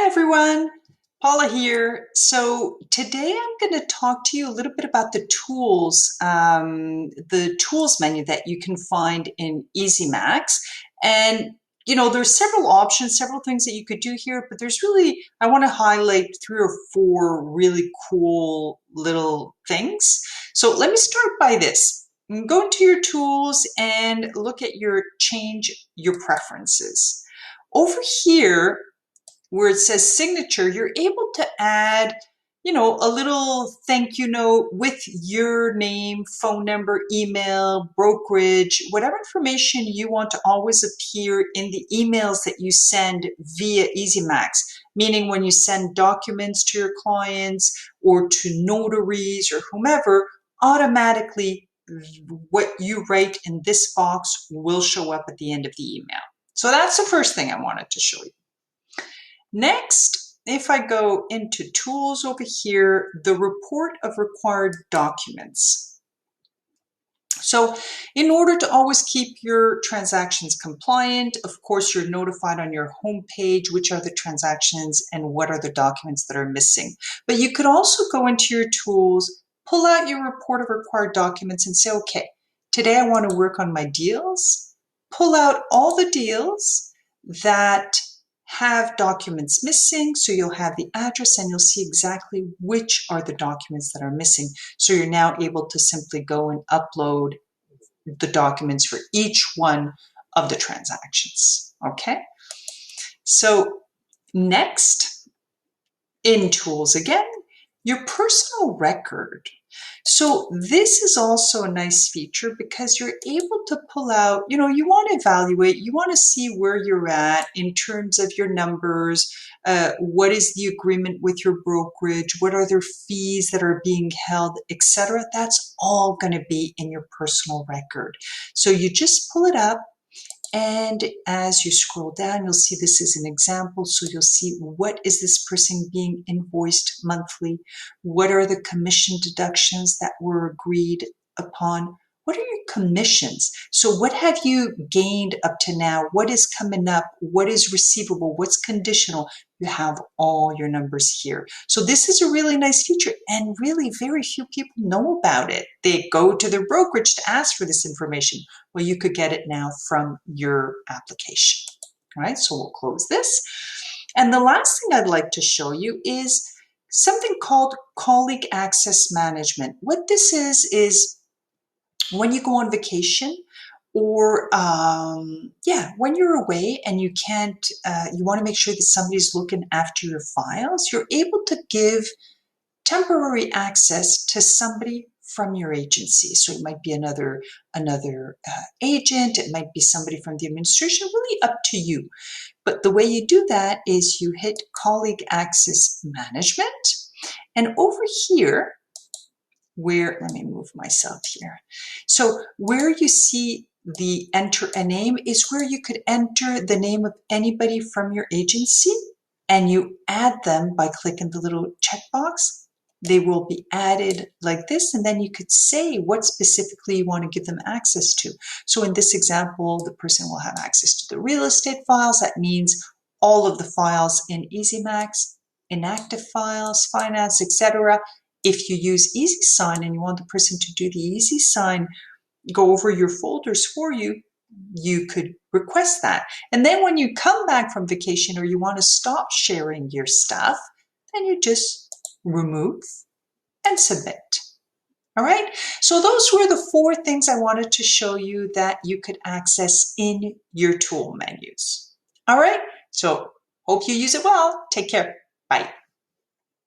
everyone, Paula here. So today I'm going to talk to you a little bit about the tools menu that you can find in eZmax. And there's several options, several things that you could do here, but I want to highlight 3 or 4 really cool little things. So let me start by this. Go into your tools and look at change your preferences. Over here, where it says signature, you're able to add, a little thank you note with your name, phone number, email, brokerage, whatever information you want to always appear in the emails that you send via eZmax, meaning when you send documents to your clients or to notaries or whomever, automatically what you write in this box will show up at the end of the email. So that's the first thing I wanted to show you. Next, if I go into tools over here, the report of required documents. So in order to always keep your transactions compliant, of course, you're notified on your home page which are the transactions and what are the documents that are missing. But you could also go into your tools, pull out your report of required documents and say, okay, today I want to work on my deals. Pull out all the deals that have documents missing, so you'll have the address and you'll see exactly which are the documents that are missing. So you're now able to simply go and upload the documents for each one of the transactions. Okay, so next, in tools again, your personal record. So this is also a nice feature because you're able to pull out, you want to evaluate, you want to see where you're at in terms of your numbers, what is the agreement with your brokerage, what are their fees that are being held, etc. That's all going to be in your personal record. So you just pull it up. And as you scroll down, you'll see this is an example. So you'll see what is this person being invoiced monthly? What are the commission deductions that were agreed upon? What are your commissions? So what have you gained up to now? What is coming up? What is receivable? What's conditional? You have all your numbers here. So this is a really nice feature, and really very few people know about it. They go to their brokerage to ask for this information. Well, you could get it now from your application. All right, so we'll close this. And the last thing I'd like to show you is something called Colleague Access Management. What this is when you go on vacation or when you're away and you can't, you want to make sure that somebody's looking after your files, you're able to give temporary access to somebody from your agency. So it might be another agent, it might be somebody from the administration, really up to you. But the way you do that is you hit Colleague Access Management, and over here, let me move myself here. So where you see the enter a name is where you could enter the name of anybody from your agency, and you add them by clicking the little checkbox. They will be added like this, and then you could say what specifically you want to give them access to. So in this example, the person will have access to the real estate files. That means all of the files in eZmax, inactive files, finance, etc. If you use EasySign and you want the person to do the EasySign, go over your folders for you, you could request that. And then when you come back from vacation or you want to stop sharing your stuff, then you just remove and submit. All right, so those were the 4 things I wanted to show you that you could access in your tool menus. All right, so hope you use it well. Take care. Bye.